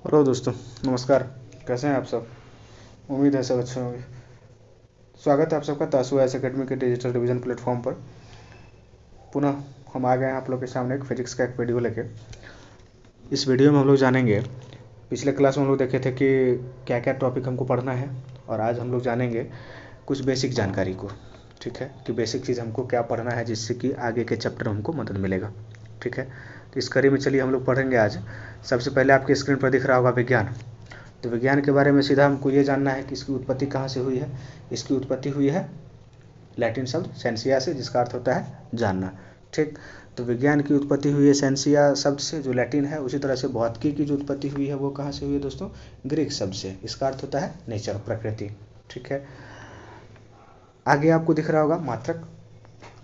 Hello दोस्तों, नमस्कार। कैसे हैं आप सब? उम्मीद है सब अच्छे होंगे। स्वागत है आप सबका तासु एस अकेडमी के डिजिटल रिवीजन प्लेटफॉर्म पर। पुनः हम आ गए हैं आप लोग के सामने एक फिजिक्स का एक वीडियो लेके। इस वीडियो में हम लोग जानेंगे, पिछले क्लास में हम लोग देखे थे कि क्या क्या टॉपिक हमको पढ़ना है, और आज हम लोग जानेंगे कुछ बेसिक जानकारी को। ठीक है, कि बेसिक चीज़ हमको क्या पढ़ना है जिससे कि आगे के चैप्टर में हमको मदद मिलेगा। ठीक है, तो इस कड़ी में चलिए हम लोग पढ़ेंगे आज। सबसे पहले आपकी स्क्रीन पर दिख रहा होगा विज्ञान। तो विज्ञान के बारे में सीधा हमको ये जानना है कि इसकी उत्पत्ति कहाँ से हुई है। इसकी उत्पत्ति हुई है लैटिन शब्द सेंसिया से, जिसका अर्थ होता है जानना। ठीक, तो विज्ञान की उत्पत्ति हुई है सेंसिया शब्द से, जो लैटिन है। उसी तरह से भौतिकी की जो उत्पत्ति हुई है वो कहाँ से हुई है दोस्तों? ग्रीक शब्द से, इसका अर्थ होता है नेचर, प्रकृति। ठीक है, आगे आपको दिख रहा होगा मात्रक।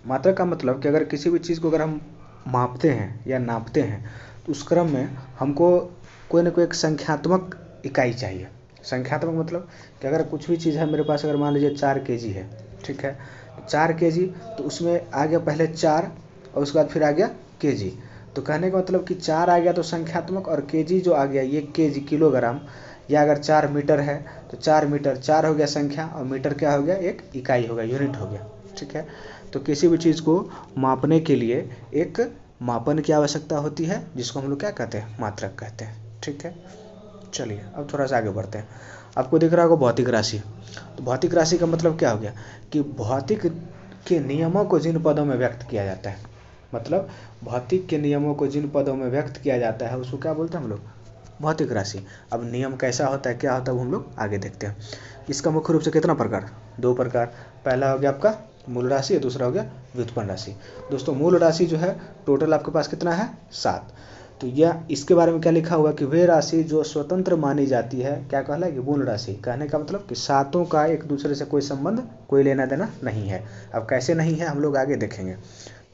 मात्रक का मतलब कि अगर किसी भी चीज़ को अगर हम मापते हैं या नापते हैं तो उस क्रम में हमको कोई ना कोई एक संख्यात्मक इकाई चाहिए। संख्यात्मक मतलब कि अगर कुछ भी चीज़ है मेरे पास, अगर मान लीजिए 4 kg है, ठीक है, 4 kg, तो उसमें आ गया पहले 4 और उसके बाद फिर आ गया kg। तो कहने का मतलब कि 4 आ गया तो संख्यात्मक, और kg जो आ गया ये kg किलोग्राम, या अगर 4 मीटर है तो 4 मीटर, 4 हो गया संख्या और मीटर क्या हो गया? एक इकाई हो गया, यूनिट हो गया। ठीक है, तो किसी भी चीज़ को मापने के लिए एक मापन की आवश्यकता होती है, जिसको हम लोग क्या कहते हैं? मात्रक कहते हैं। ठीक है, चलिए अब थोड़ा सा आगे बढ़ते हैं। आपको दिख रहा होगा भौतिक राशि। तो भौतिक राशि का मतलब क्या हो गया कि भौतिक के नियमों को जिन पदों में व्यक्त किया जाता है, मतलब भौतिक के नियमों को जिन पदों में व्यक्त किया जाता है उसको क्या बोलते हैं हम लोग? भौतिक राशि। अब नियम कैसा होता है, क्या होता है, वो हम लोग आगे देखते हैं। इसका मुख्य रूप से कितना प्रकार? 2 प्रकार। पहला हो गया आपका मूल राशि, और दूसरा हो गया व्युत्पन्न राशि। दोस्तों मूल राशि जो है टोटल आपके पास कितना है? 7। तो यह इसके बारे में क्या लिखा हुआ कि वे राशि जो स्वतंत्र मानी जाती है, क्या कहलाएगी? मूल राशि। कहने का मतलब कि सातों का एक दूसरे से कोई संबंध, कोई लेना देना नहीं है। अब कैसे नहीं है हम लोग आगे देखेंगे।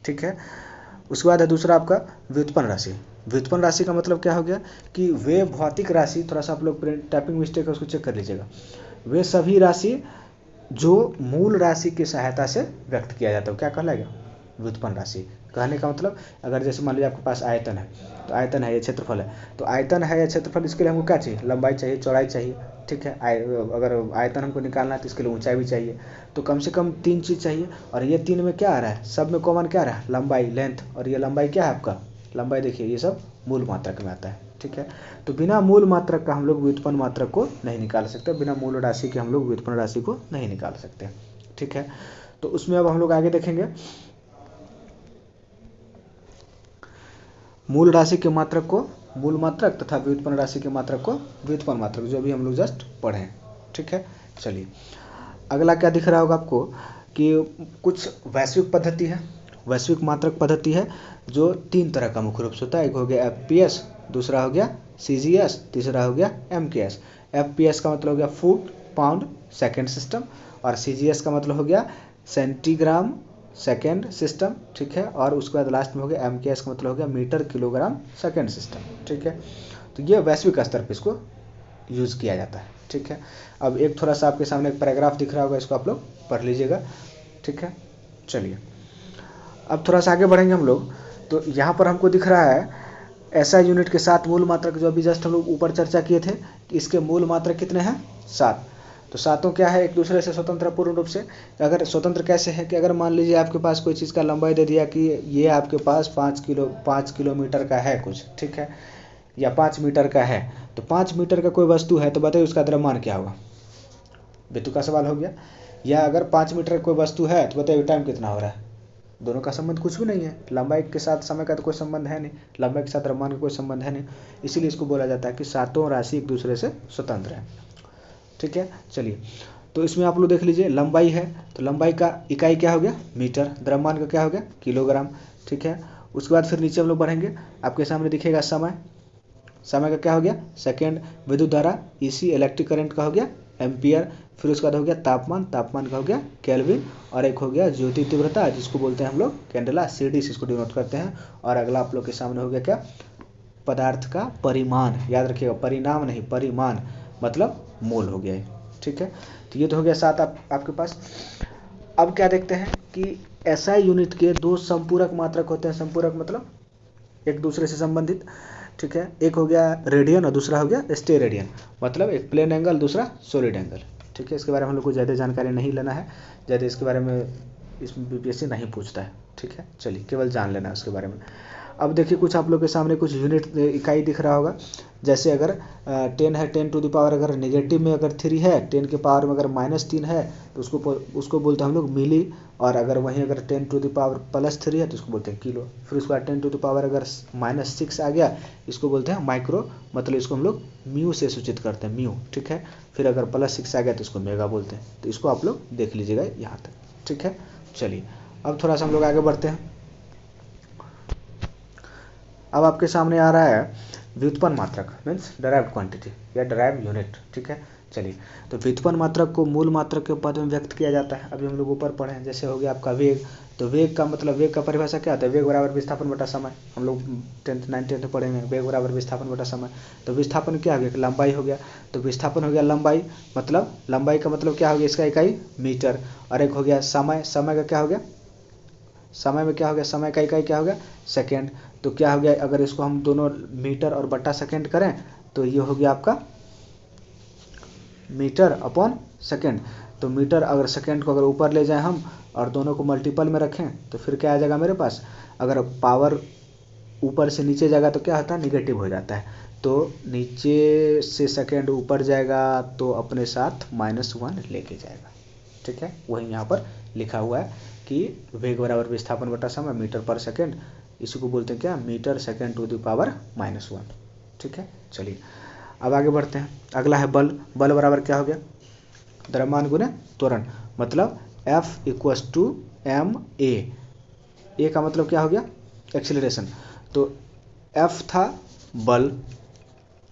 ठीक है, उसके बाद है दूसरा आपका व्युत्पन्न राशि। व्युत्पन्न राशि का मतलब क्या हो गया कि वे भौतिक राशि, थोड़ा सा आप लोग टाइपिंग मिस्टेक है उसको चेक कर लीजिएगा, वे सभी राशि जो मूल राशि की सहायता से व्यक्त किया जाता है क्या कहलाएगा? व्युत्पन्न राशि। कहने का मतलब अगर जैसे मान लीजिए आपके पास आयतन है, तो आयतन है, ये क्षेत्रफल है, तो आयतन है या क्षेत्रफल, इसके लिए हमको क्या चाहिए? लंबाई चाहिए, चौड़ाई चाहिए। ठीक है, अगर आयतन हमको निकालना है तो इसके लिए ऊंचाई भी चाहिए। तो कम से कम 3 चीज़ चाहिए, और ये 3 में क्या आ रहा है? सब में कॉमन क्या आ रहा है? लंबाई, लेंथ। और ये लंबाई क्या है आपका? लंबाई देखिए ये सब मूल मात्रक में आता है। ठीक है, तो बिना मूल मात्रक का हम लोग व्युत्पन्न मात्रक को नहीं निकाल सकते, बिना मूल राशि के हम लोग व्युत्पन्न राशि को नहीं निकाल सकते। ठीक है, तो उसमें अब हम लोग आगे देखेंगे मूल राशि के मात्रक को मूल मात्रक तथा व्युत्पन्न राशि के मात्रक को व्युत्पन्न मात्रक, जो भी हम लोग जस्ट पढ़े हैं। ठीक है, चलिए अगला क्या दिख रहा होगा आपको कि कुछ वैश्विक पद्धति है, वैश्विक मात्रक पद्धति है, जो 3 तरह का मुख्य रूप से होता है। एक हो गया एफपीएस, दूसरा हो गया सीजीएस, तीसरा हो गया एमकेएस। एफपीएस का मतलब हो गया फुट पाउंड सेकेंड सिस्टम, और सीजीएस का मतलब हो गया सेंटीग्राम सेकेंड सिस्टम। ठीक है, और उसके बाद लास्ट में हो गया एमकेएस का मतलब हो गया मीटर किलोग्राम सेकेंड सिस्टम। ठीक है, तो ये वैश्विक स्तर पर इसको यूज़ किया जाता है। ठीक है, अब एक थोड़ा सा आपके सामने एक पैराग्राफ दिख रहा होगा, इसको आप लोग पढ़ लीजिएगा। ठीक है, चलिए अब थोड़ा सा आगे बढ़ेंगे हम लोग। तो यहाँ पर हमको दिख रहा है ऐसा यूनिट के 7 मूल मात्रक, जो अभी जस्ट हम लोग ऊपर चर्चा किए थे कि इसके मूल मात्रक कितने हैं? 7। तो सातों क्या है? एक दूसरे से स्वतंत्र पूर्ण रूप से। अगर स्वतंत्र कैसे है कि अगर मान लीजिए आपके पास कोई चीज़ का लंबाई दे दिया कि ये आपके पास 5 किलोमीटर का है कुछ, ठीक है, या 5 मीटर का है, तो 5 मीटर का कोई वस्तु है तो बताइए उसका द्रव्यमान क्या होगा? बेतु का सवाल हो गया। या अगर 5 मीटर कोई वस्तु है तो बताइए टाइम कितना हो रहा है? दोनों का संबंध कुछ भी नहीं है। लंबाई के साथ समय का तो कोई संबंध है नहीं, लंबाई के साथ द्रव्यमान का कोई संबंध है नहीं। इसीलिए इसको बोला जाता है कि सातों राशि एक दूसरे से स्वतंत्र है। ठीक है, चलिए तो इसमें आप लोग देख लीजिए, लंबाई है तो लंबाई का इकाई क्या हो गया? मीटर। द्रव्यमान का क्या हो गया? किलोग्राम। ठीक है, उसके बाद फिर नीचे हम लोग बढ़ेंगे, आपके सामने दिखेगा समय। समय का क्या हो गया? सेकेंड। विद्युत धारा इसी इलेक्ट्रिक करंट का हो गया एम्पियर। फिर उसके बाद हो गया तापमान, तापमान का हो गया केल्विन। और एक हो गया ज्योति तीव्रता, जिसको बोलते हैं हम लोग कैंडेला, सीडी से इसको डिनोट करते हैं। और अगला आप लोग के सामने हो गया क्या? पदार्थ का परिमाण। याद रखिएगा, परिणाम नहीं, परिमाण मतलब मोल हो गया है। ठीक है, तो ये तो हो गया 7 आपके पास। अब क्या देखते हैं कि एसआई यूनिट के 2 संपूरक मात्रक होते हैं। संपूरक मतलब एक दूसरे से संबंधित। ठीक है। एक हो गया रेडियन और दूसरा हो गया स्टेरेडियन, मतलब एक प्लेन एंगल दूसरा सॉलिड एंगल, ठीक है। इसके बारे में हम लोग को ज़्यादा जानकारी नहीं लेना है, ज़्यादा इसके बारे में इसमें बीपीएससी नहीं पूछता है, ठीक है। चलिए केवल जान लेना है उसके बारे में। अब देखिए कुछ आप लोग के सामने कुछ यूनिट इकाई दिख रहा होगा। जैसे अगर 10 है, 10 टू द पावर अगर नेगेटिव में अगर 3 है, 10 के पावर में अगर -3 है तो उसको बोलते हैं हम लोग मिली। और अगर वहीं अगर 10 टू द पावर +3 है तो उसको बोलते हैं किलो। फिर उसके बाद 10 टू द पावर अगर -6 आ गया, इसको बोलते हैं माइक्रो, मतलब इसको हम लोग म्यू से सूचित करते हैं, म्यू, ठीक है। फिर अगर +6 आ गया तो इसको मेगा बोलते हैं। तो इसको आप लोग देख लीजिएगा यहाँ तक, ठीक है। चलिए अब थोड़ा सा हम लोग आगे बढ़ते हैं। अब आपके सामने आ रहा है व्युत्पन्न मात्रक, मीन्स डराइव्ड क्वांटिटी या डराइव्ड यूनिट, ठीक है। चलिए तो व्युत्पन्न मात्रक को मूल मात्रक के पद में व्यक्त किया जाता है। अभी हम लोग ऊपर पढ़े हैं, जैसे हो गया आपका वेग। तो वेग का मतलब, वेग का परिभाषा क्या होता है? वेग बराबर विस्थापन बटा समय। हम लोग 10th 9th में पढ़ेंगे, वेग बराबर विस्थापन बटा समय। तो विस्थापन क्या हो गया? लंबाई हो गया। तो विस्थापन हो गया लंबाई, मतलब लंबाई का मतलब क्या हो गया? इसका इकाई मीटर। और एक हो गया समय, समय का क्या हो गया? समय में क्या हो गया? समय का इकाई क्या हो गया? सेकेंड। तो क्या हो गया? अगर इसको हम दोनों मीटर और बटा सेकेंड करें तो ये हो गया आपका मीटर अपॉन सेकेंड। तो मीटर अगर सेकेंड को अगर ऊपर ले जाएं हम और दोनों को मल्टीपल में रखें तो फिर क्या आ जाएगा मेरे पास? अगर पावर ऊपर से नीचे जाएगा तो क्या होता है? निगेटिव हो जाता है। तो नीचे से सेकेंड ऊपर जाएगा तो अपने साथ -1 लेके जाएगा, ठीक है। वही यहाँ पर लिखा हुआ है कि वेग बराबर विस्थापन बटा समय मीटर पर सेकेंड, इसी को बोलते हैं क्या? Metre second to the power -1, ठीक है। चलिए अब आगे बढ़ते हैं। अगला है बल। बल बराबर क्या हो गया? द्रव्यमान गुने त्वरण, मतलब F = ma। ए का मतलब क्या हो गया? एक्सीलरेशन। तो F था बल,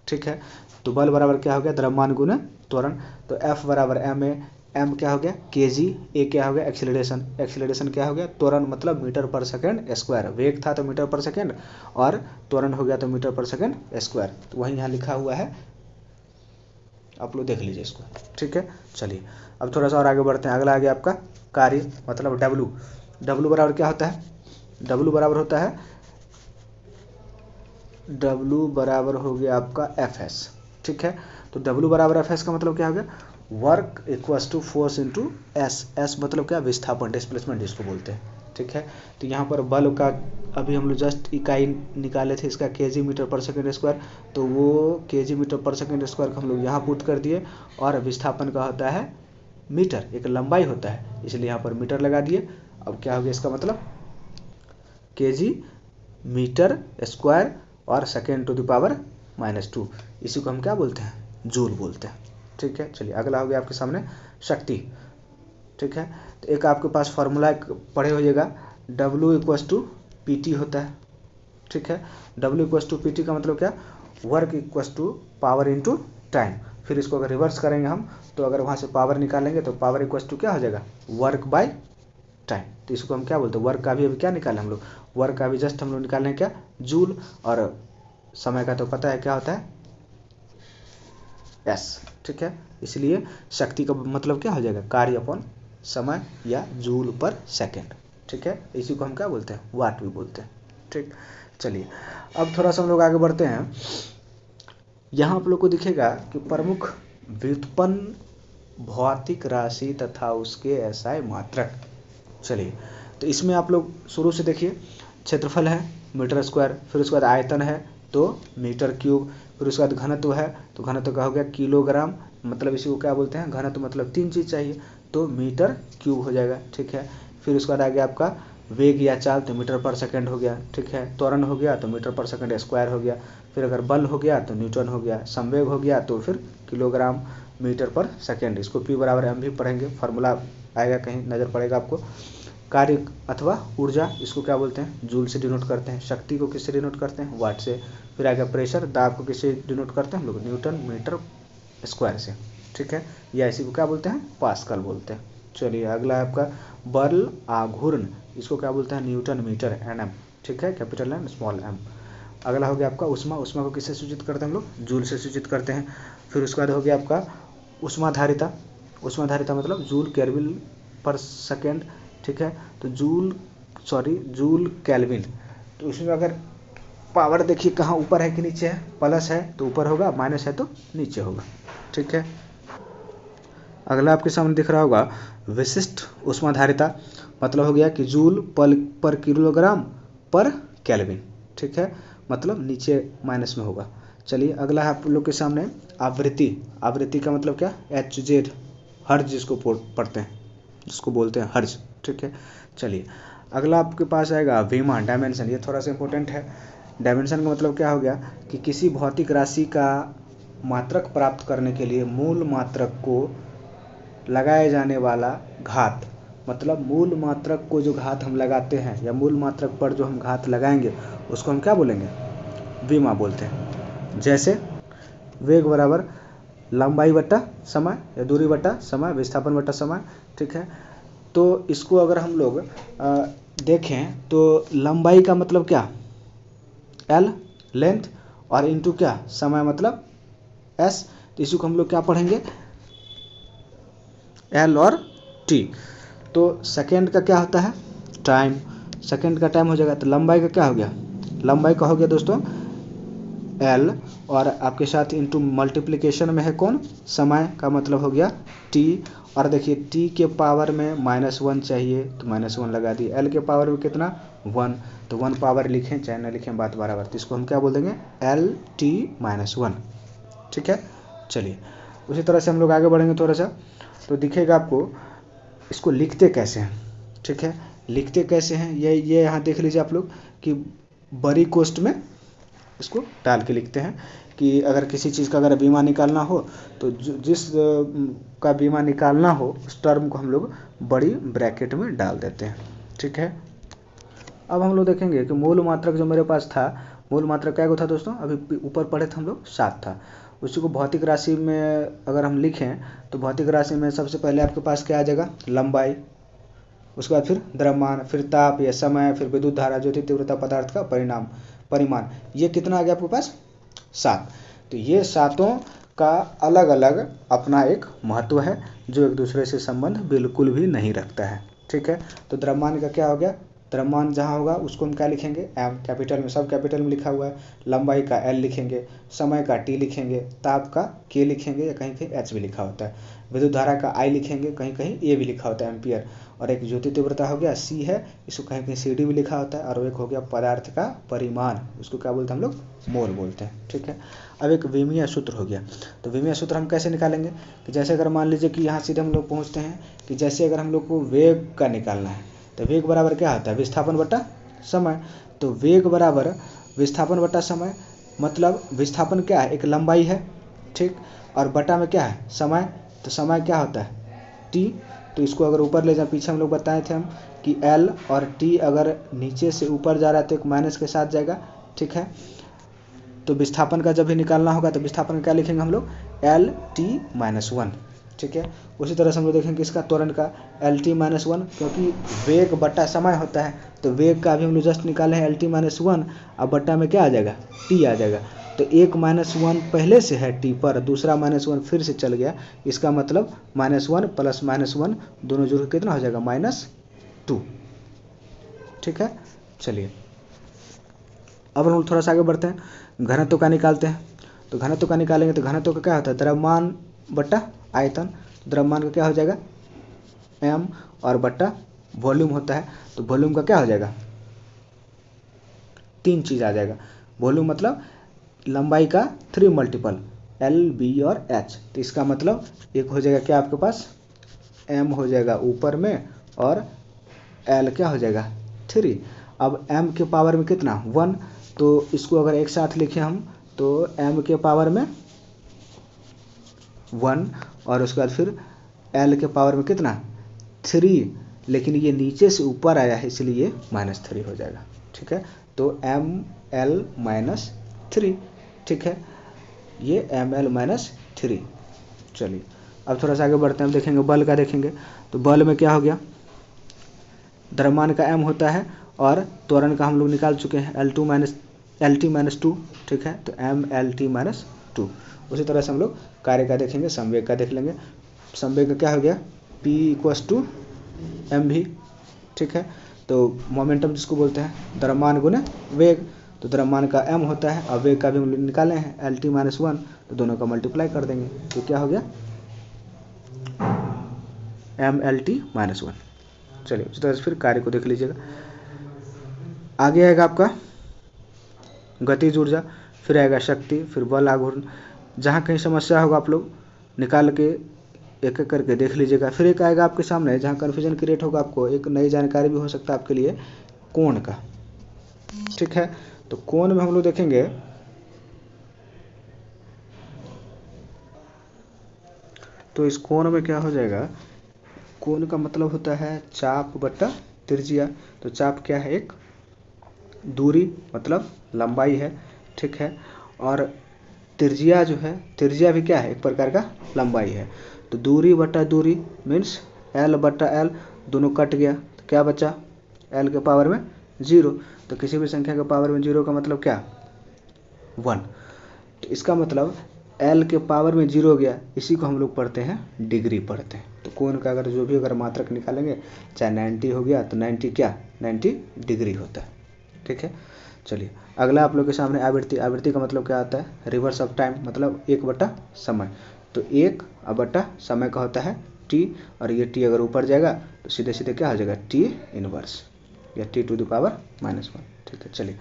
ठीक है। तो बल बराबर क्या हो गया? द्रव्यमान गुने त्वरण। तो F बराबर ma, m क्या हो गया? kg, a क्या हो गया? एक्सीलरेशन। एक्सीलरेशन क्या हो गया? त्वरण, मतलब मीटर पर सेकेंड स्क्वायर। वेग था तो मीटर पर सेकेंड और त्वरण हो गया तो मीटर पर सेकेंड स्क्वायर। तो वही यहाँ लिखा हुआ है, आप लोग देख लीजिए इसको, ठीक है। चलिए अब थोड़ा सा और आगे बढ़ते हैं। अगला आ गया आपका कार्य, मतलब W। W बराबर क्या होता है? W बराबर होता है, W बराबर हो गया आपका Fs, ठीक है। तो W बराबर Fs का मतलब क्या हो गया? Work equals to force into S. S मतलब क्या? विस्थापन, डिस्प्लेसमेंट जिसको बोलते हैं, ठीक है। तो यहाँ पर बल का अभी हम लोग जस्ट इकाई निकाले थे इसका kg मीटर पर सेकेंड स्क्वायर। तो वो kg मीटर पर सेकेंड स्क्वायर को हम लोग यहाँ पुट कर दिए। और विस्थापन का होता है मीटर, एक लंबाई होता है, इसलिए यहाँ पर मीटर लगा दिए। अब क्या हो गया इसका मतलब? kg मीटर स्क्वायर और सेकेंड टू द पावर -2, इसी को हम क्या बोलते हैं? जूल बोलते हैं, ठीक है। चलिए अगला हो गया आपके सामने शक्ति, ठीक है। तो एक आपके पास फॉर्मूला पढ़े होइएगा, W = PT होता है, ठीक है। W = PT का मतलब क्या? Work = power into time. फिर इसको अगर रिवर्स करेंगे हम तो अगर वहाँ से पावर निकालेंगे तो पावर = क्या हो जाएगा? Work by time. तो इसको हम क्या बोलते हैं? वर्क का भी अभी क्या निकाले हम लोग? वर्क का भी जस्ट हम लोग निकालें क्या? जूल। और समय का तो पता है क्या होता है? एस, ठीक है। इसलिए शक्ति का मतलब क्या हो जाएगा? कार्य अपॉन समय या जूल पर सेकेंड, ठीक है। इसी को हम क्या बोलते हैं? वाट भी बोलते हैं, ठीक। चलिए अब थोड़ा सा हम लोग आगे बढ़ते हैं। यहाँ आप लोग को दिखेगा कि प्रमुख व्युत्पन्न भौतिक राशि तथा उसके SI मात्रक। चलिए तो इसमें आप लोग शुरू से देखिए, क्षेत्रफल है मीटर स्क्वायर, फिर उसके बाद आयतन है तो मीटर क्यूब, फिर उसके बाद घनत्व है तो घनत्व का हो गया किलोग्राम, मतलब इसी को क्या बोलते हैं? घनत्व, मतलब 3 चीज़ चाहिए तो मीटर क्यूब हो जाएगा, ठीक है। फिर उसके बाद आ गया आपका वेग या चाल, तो मीटर पर सेकेंड हो गया, ठीक है। त्वरण हो गया तो मीटर पर सेकेंड स्क्वायर हो गया। फिर अगर बल हो गया तो न्यूटन हो गया। संवेग हो गया तो फिर किलोग्राम मीटर पर सेकेंड। इसको P बराबर m भी पढ़ेंगे, फार्मूला आएगा कहीं नज़र पड़ेगा आपको। कार्य अथवा ऊर्जा, इसको क्या बोलते हैं? जूल से डिनोट करते हैं। शक्ति को किससे डिनोट करते हैं? वाट से। फिर आएगा प्रेशर, दाब को किससे डिनोट करते हैं हम लोग? न्यूटन मीटर स्क्वायर से, ठीक है। या इसी को क्या बोलते हैं? पास्कल बोलते हैं। चलिए अगला है आपका बल आघूर्ण, इसको क्या बोलते हैं? न्यूटन मीटर NM, ठीक है, कैपिटल एन स्मॉल m। अगला हो गया आपका उष्मा। उष्मा को किससे सूचित करते हैं हम लोग? जूल से सूचित करते हैं। फिर उसके बाद हो गया आपका उष्माधारिता। उष्माधारिता मतलब जूल केल्विन पर सेकेंड, ठीक है। तो जूल केल्विन। तो इसमें अगर पावर देखिए कहाँ ऊपर है कि नीचे है, प्लस है तो ऊपर होगा, माइनस है तो नीचे होगा। ठीक है, अगला आपके सामने दिख रहा होगा विशिष्ट ऊष्माधारिता, मतलब हो गया कि जूल पर किलोग्राम पर केल्विन। ठीक है, मतलब नीचे माइनस में होगा। चलिए अगला है आप लोग के सामने आवृत्ति। आवृत्ति का मतलब क्या, एच जेड, हर्ज जिसको पढ़ते हैं, जिसको बोलते हैं हर्ज। ठीक है, चलिए अगला आपके पास आएगा विमा, डायमेंशन। ये थोड़ा सा इंपॉर्टेंट है। डायमेंशन का मतलब क्या हो गया कि किसी भौतिक राशि का मात्रक प्राप्त करने के लिए मूल मात्रक को लगाए जाने वाला घात, मतलब मूल मात्रक को जो घात हम लगाते हैं या मूल मात्रक पर जो हम घात लगाएंगे उसको हम क्या बोलेंगे, विमा बोलते हैं। जैसे वेग बराबर लंबाई बटा समय या दूरी बटा समय, विस्थापन बटा समय। ठीक है, तो इसको अगर हम लोग देखें तो लंबाई का मतलब क्या, एल लेंथ, और इनटू क्या समय मतलब एस। तो इसी को हम लोग क्या पढ़ेंगे, एल और टी। तो सेकेंड का क्या होता है, टाइम। सेकेंड का टाइम हो जाएगा, तो लंबाई का क्या हो गया, लंबाई का हो गया दोस्तों एल, और आपके साथ इनटू मल्टीप्लिकेशन में है कौन, समय का मतलब हो गया टी। और देखिए टी के पावर में -1 चाहिए तो -1 लगा दिए, एल के पावर में कितना 1, तो 1 पावर लिखें चाहे ना लिखें बात बराबर, तो इसको हम क्या बोल देंगे, एल टी -1। ठीक है, चलिए उसी तरह से हम लोग आगे बढ़ेंगे थोड़ा सा, तो दिखेगा आपको इसको लिखते कैसे हैं। ठीक है, लिखते कैसे हैं ये यहाँ देख लीजिए आप लोग कि बड़ी कोष्ठ में इसको डाल के लिखते हैं कि अगर किसी चीज़ का अगर बीमा निकालना हो तो जिस का बीमा निकालना हो उस टर्म को हम लोग बड़ी ब्रैकेट में डाल देते हैं। ठीक है, अब हम लोग देखेंगे कि मूल मात्रक जो मेरे पास था, मूल मात्रक क्या था दोस्तों, अभी ऊपर पढ़े थे हम लोग 7 था। उसी को भौतिक राशि में अगर हम लिखें तो भौतिक राशि में सबसे पहले आपके पास क्या आ जाएगा, लंबाई, उसके बाद फिर द्रव्यमान, फिर ताप या समय, फिर विद्युत धारा, ज्योति तीव्रता, पदार्थ का परिमाण। ये कितना आ गया आपके पास 7। तो ये सातों का अलग अलग अपना एक महत्व है जो एक दूसरे से संबंध बिल्कुल भी नहीं रखता है। ठीक है, तो द्रव्यमान का क्या हो गया, द्रव्यमान जहाँ होगा उसको हम क्या लिखेंगे, एम, कैपिटल में, सब कैपिटल में लिखा हुआ है। लंबाई का एल लिखेंगे, समय का टी लिखेंगे, ताप का के लिखेंगे या कहीं कहीं एच भी लिखा होता है, विद्युत धारा का आई लिखेंगे, कहीं कहीं ए भी लिखा होता है एम्पियर, और एक ज्योति तीव्रता हो गया सी है, इसको कहीं कहीं सी डी भी लिखा होता है, और एक हो गया पदार्थ का परिमाण, उसको क्या बोलते हैं हम लोग, मोल बोलते हैं। ठीक है, अब एक विमीय सूत्र हो गया। तो विमीय सूत्र हम कैसे निकालेंगे कि जैसे अगर मान लीजिए कि यहाँ सीधे हम लोग पहुँचते हैं कि जैसे अगर हम लोग को वेग का निकालना है तो वेग बराबर क्या होता है, विस्थापन बटा समय। तो वेग बराबर विस्थापन बटा समय, मतलब विस्थापन क्या है, एक लंबाई है, ठीक, और बटा में क्या है, समय। तो समय क्या होता है, टी। तो इसको अगर ऊपर ले जाए, पीछे हम लोग बताए थे हम कि एल और टी अगर नीचे से ऊपर जा रहा है तो एक माइनस के साथ जाएगा। ठीक है, तो विस्थापन का जब भी निकालना होगा तो विस्थापन क्या लिखेंगे हम लोग, एल टी -1। ठीक है, उसी तरह से हम लोग देखेंगे इसका त्वरण का एल टी -1, क्योंकि वेग बटा समय होता है तो वेग का भी हम लोग जस्ट निकाले हैं एल टी -1, अब बट्टा में क्या आ जाएगा, टी आ जाएगा। तो एक -1 पहले से है टी पर, दूसरा -1 फिर से चल गया, इसका मतलब -1 प्लस -1 दोनों जुड़ कितना हो जाएगा, -2। ठीक है, चलिए अब हम थोड़ा सा आगे बढ़ते हैं, घनत्व का निकालते हैं। तो घनत्व का निकालेंगे तो घनत्व का क्या होता है, द्रव्यमान बट्टा आयतन। द्रव्यमान का क्या हो जाएगा, एम, और बट्टा वॉल्यूम होता है, तो वॉल्यूम का क्या हो जाएगा, 3 चीज़ आ जाएगा। वॉल्यूम मतलब लंबाई का 3 मल्टीपल, एल, बी और एच। तो इसका मतलब एक हो जाएगा क्या आपके पास, एम हो जाएगा ऊपर में, और एल क्या हो जाएगा 3। अब एम के पावर में कितना 1, तो इसको अगर एक साथ लिखें हम तो m के पावर में 1, और उसके बाद फिर l के पावर में कितना 3, लेकिन ये नीचे से ऊपर आया है इसलिए -3 हो जाएगा। ठीक है, तो ml -3। ठीक है, ये ml -3। चलिए अब थोड़ा सा आगे बढ़ते हैं, हम देखेंगे बल का, देखेंगे तो बल में क्या हो गया, द्रव्यमान का m होता है और त्वरण का हम लोग निकाल चुके हैं एल टी -2। ठीक है, तो एम एल टी -2। उसी तरह से हम लोग कार्य का देखेंगे, संवेग का देख लेंगे। संवेग का क्या हो गया, P = mv। ठीक है, तो मोमेंटम जिसको बोलते हैं द्रव्यमान गुना वेग, तो द्रव्यमान का m होता है, अब वेग का भी हम लोग निकाले हैं LT - 1, तो दोनों का मल्टीप्लाई कर देंगे तो क्या हो गया mLT - 1। चलिए उसी तरह से फिर कार्य को देख लीजिएगा। आगे आएगा आपका गतिज ऊर्जा, फिर आएगा शक्ति, फिर बल आघूर्ण। जहाँ कहीं समस्या होगा आप लोग निकाल के एक एक करके देख लीजिएगा। फिर एक आएगा आपके सामने जहाँ कन्फ्यूजन क्रिएट होगा, आपको एक नई जानकारी भी हो सकता है आपके लिए, कोण का। ठीक है, तो कोण में हम लोग देखेंगे तो इस कोण में क्या हो जाएगा, कोण का मतलब होता है चाप बटा त्रिज्या। तो चाप क्या है, एक दूरी मतलब लंबाई है, ठीक है, और त्रिज्या जो है, त्रिज्या भी क्या है, एक प्रकार का लंबाई है। तो दूरी बटा दूरी मीन्स L बटा L, दोनों कट गया तो क्या बचा, L के पावर में 0। तो किसी भी संख्या के पावर में 0 का मतलब क्या, 1। तो इसका मतलब L के पावर में 0 गया, इसी को हम लोग पढ़ते हैं डिग्री पढ़ते हैं। तो कोण का अगर जो भी अगर मात्रक निकालेंगे, चाहे 90 हो गया तो 90 क्या, 90 डिग्री होता है। ठीक है, चलिए अगला आप लोग के सामने आवृत्ति। आवृत्ति का मतलब क्या आता है, रिवर्स ऑफ टाइम, मतलब 1 बटा समय। तो 1 बटा समय का होता है t, और ये t अगर ऊपर जाएगा तो सीधे सीधे क्या हो जाएगा, t इनवर्स या t टू द पावर -1। ठीक है, चलिए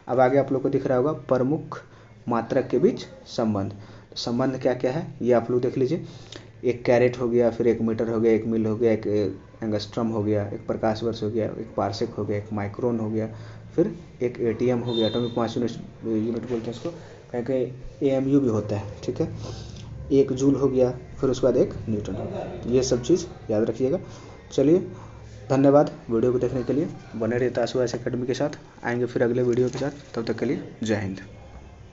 अब आगे आप लोग को दिख रहा होगा प्रमुख मात्रक के बीच संबंध। तो संबंध क्या क्या है ये आप लोग देख लीजिए। एक कैरेट हो गया, फिर 1 मीटर हो गया, 1 मील हो गया, एक एंगस्ट्रम हो गया, एक प्रकाश वर्ष हो गया, एक पार्सेक हो गया, एक माइक्रोन हो गया, फिर एक एटीएम हो गया, एटॉमिक मास यूनिट बोलते हैं इसको, कहीं कहीं एएमयू भी होता है। ठीक है, 1 जूल हो गया, फिर उसके बाद 1 न्यूटन हो गया। तो ये सब चीज़ याद रखिएगा। चलिए धन्यवाद वीडियो को देखने के लिए। बने रहिए तासु एकेडमी के साथ, आएंगे फिर अगले वीडियो के साथ। तब तक के लिए जय हिंद।